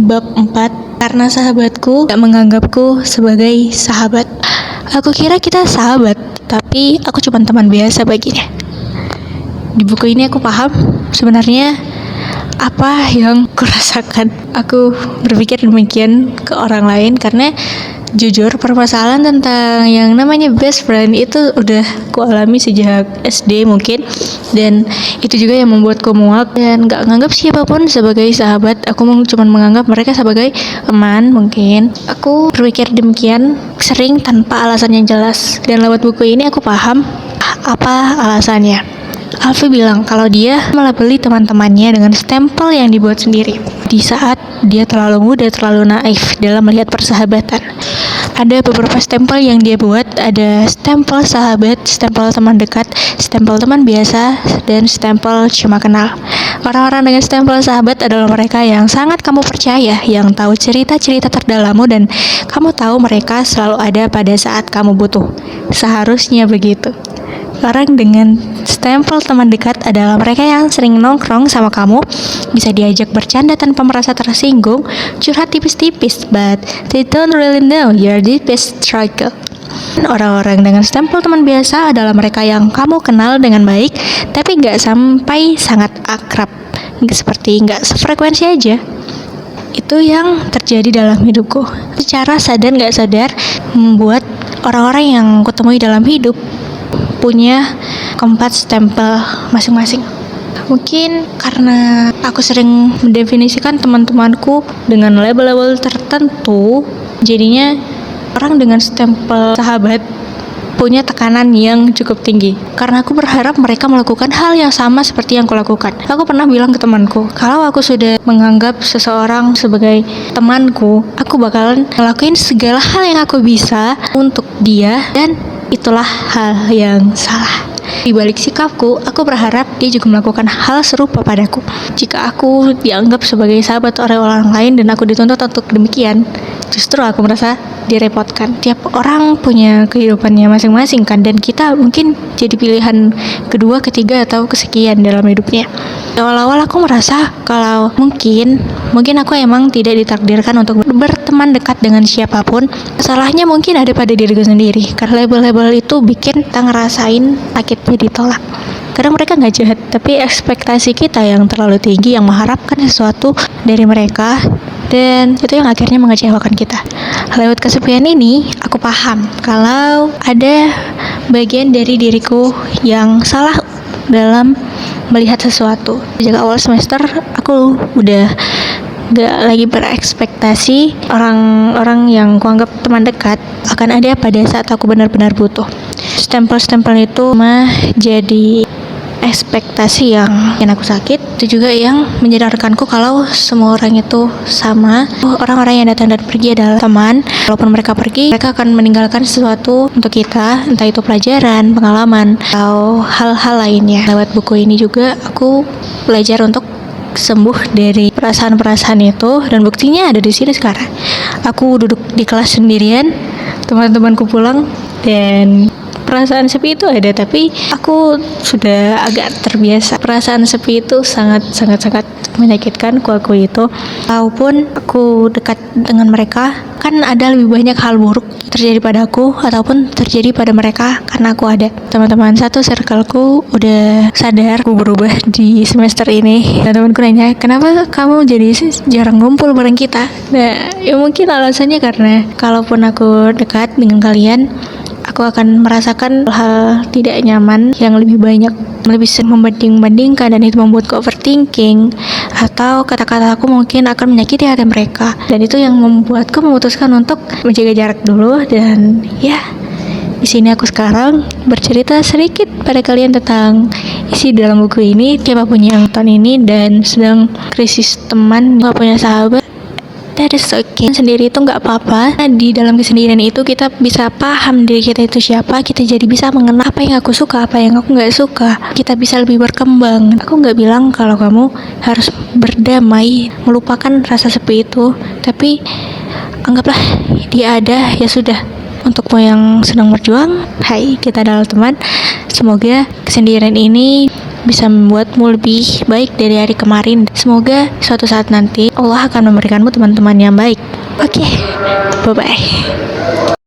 Bab 4. Karena sahabatku gak menganggapku sebagai sahabat. Aku kira kita sahabat, tapi aku cuma teman biasa baginya. Di buku ini aku paham sebenarnya apa yang kurasakan. Aku berpikir demikian ke orang lain karena jujur permasalahan tentang yang namanya best friend itu udah kualami sejak SD mungkin, dan itu juga yang membuatku muak dan gak menganggap siapapun sebagai sahabat. Aku cuma menganggap mereka sebagai teman mungkin. Aku berpikir demikian sering tanpa alasan yang jelas, dan lewat buku ini aku paham apa alasannya. Alfi bilang kalau dia melabeli teman-temannya dengan stempel yang dibuat sendiri di saat dia terlalu muda, terlalu naif dalam melihat persahabatan. Ada beberapa stempel yang dia buat, ada stempel sahabat, stempel teman dekat, stempel teman biasa, dan stempel cuma kenal. Orang-orang dengan stempel sahabat adalah mereka yang sangat kamu percaya, yang tahu cerita-cerita terdalammu, dan kamu tahu mereka selalu ada pada saat kamu butuh. Seharusnya begitu. Orang dengan stempel teman dekat adalah mereka yang sering nongkrong sama kamu, bisa diajak bercanda tanpa merasa tersinggung, curhat tipis-tipis, but they don't really know your deepest struggle. Orang-orang dengan stempel teman biasa adalah mereka yang kamu kenal dengan baik, tapi nggak sampai sangat akrab, seperti nggak sefrekuensi aja. Itu yang terjadi dalam hidupku. Secara sadar nggak sadar membuat orang-orang yang kutemui dalam hidup punya keempat stempel masing-masing. Mungkin karena aku sering mendefinisikan teman-temanku dengan label-label tertentu, jadinya orang dengan stempel sahabat punya tekanan yang cukup tinggi. Karena aku berharap mereka melakukan hal yang sama seperti yang kulakukan. Aku pernah bilang ke temanku, kalau aku sudah menganggap seseorang sebagai temanku, aku bakalan ngelakuin segala hal yang aku bisa untuk dia, dan itulah hal yang salah. Di balik sikapku, aku berharap dia juga melakukan hal serupa padaku. Jika aku dianggap sebagai sahabat oleh orang lain dan aku dituntut untuk demikian, justru aku merasa direpotkan. Tiap orang punya kehidupannya masing-masing kan, dan kita mungkin jadi pilihan kedua, ketiga, atau kesekian dalam hidupnya. Awal-awal aku merasa kalau mungkin aku emang tidak ditakdirkan untuk berteman dekat dengan siapapun. Masalahnya mungkin ada pada diriku sendiri, karena label-label itu bikin kita ngerasain sakitnya ditolak. Kadang mereka gak jahat, tapi ekspektasi kita yang terlalu tinggi, yang mengharapkan sesuatu dari mereka, dan itu yang akhirnya mengecewakan kita. Lewat kesepian ini, aku paham kalau ada bagian dari diriku yang salah dalam melihat sesuatu. Sejak awal semester, aku udah gak lagi berekspektasi orang-orang yang kuanggap teman dekat akan ada pada saat aku benar-benar butuh. Stempel-stempel itu mah jadi ekspektasi yang bikin aku sakit. Itu juga yang menyadarkanku kalau semua orang itu sama. Orang-orang yang datang dan pergi adalah teman. Walaupun mereka pergi, mereka akan meninggalkan sesuatu untuk kita, entah itu pelajaran, pengalaman, atau hal-hal lainnya. Lewat buku ini juga aku belajar untuk sembuh dari perasaan-perasaan itu, dan buktinya ada di sini sekarang. Aku duduk di kelas sendirian, teman-temanku pulang, dan perasaan sepi itu ada, tapi aku sudah agak terbiasa. Perasaan sepi itu sangat menyakitkan aku itu. Walaupun aku dekat dengan mereka, kan ada lebih banyak hal buruk terjadi padaku ataupun terjadi pada mereka karena aku ada. Teman-teman satu circleku udah sadar aku berubah di semester ini. Dan temanku nanya, kenapa kamu jadi jarang ngumpul bareng kita? Nah, ya mungkin alasannya karena kalaupun aku dekat dengan kalian, aku akan merasakan hal tidak nyaman yang lebih banyak, lebih sering membanding-bandingkan, dan itu membuatku overthinking, atau kata-kataku mungkin akan menyakiti hati mereka, dan itu yang membuatku memutuskan untuk menjaga jarak dulu. Dan ya, di sini aku sekarang bercerita sedikit pada kalian tentang isi dalam buku ini. Siapapun yang nonton ini dan sedang krisis teman, gak punya sahabat, that is okay. Sendiri itu gak apa-apa. Di dalam kesendirian itu kita bisa paham diri kita itu siapa. Kita jadi bisa mengenal apa yang aku suka, apa yang aku gak suka. Kita bisa lebih berkembang. Aku gak bilang kalau kamu harus berdamai, melupakan rasa sepi itu, tapi anggaplah dia ada, ya sudah. Untukmu yang sedang berjuang, hai, kita adalah teman. Semoga kesendirian ini bisa membuatmu lebih baik dari hari kemarin. Semoga suatu saat nanti Allah akan memberikanmu teman-teman yang baik. Oke, bye-bye.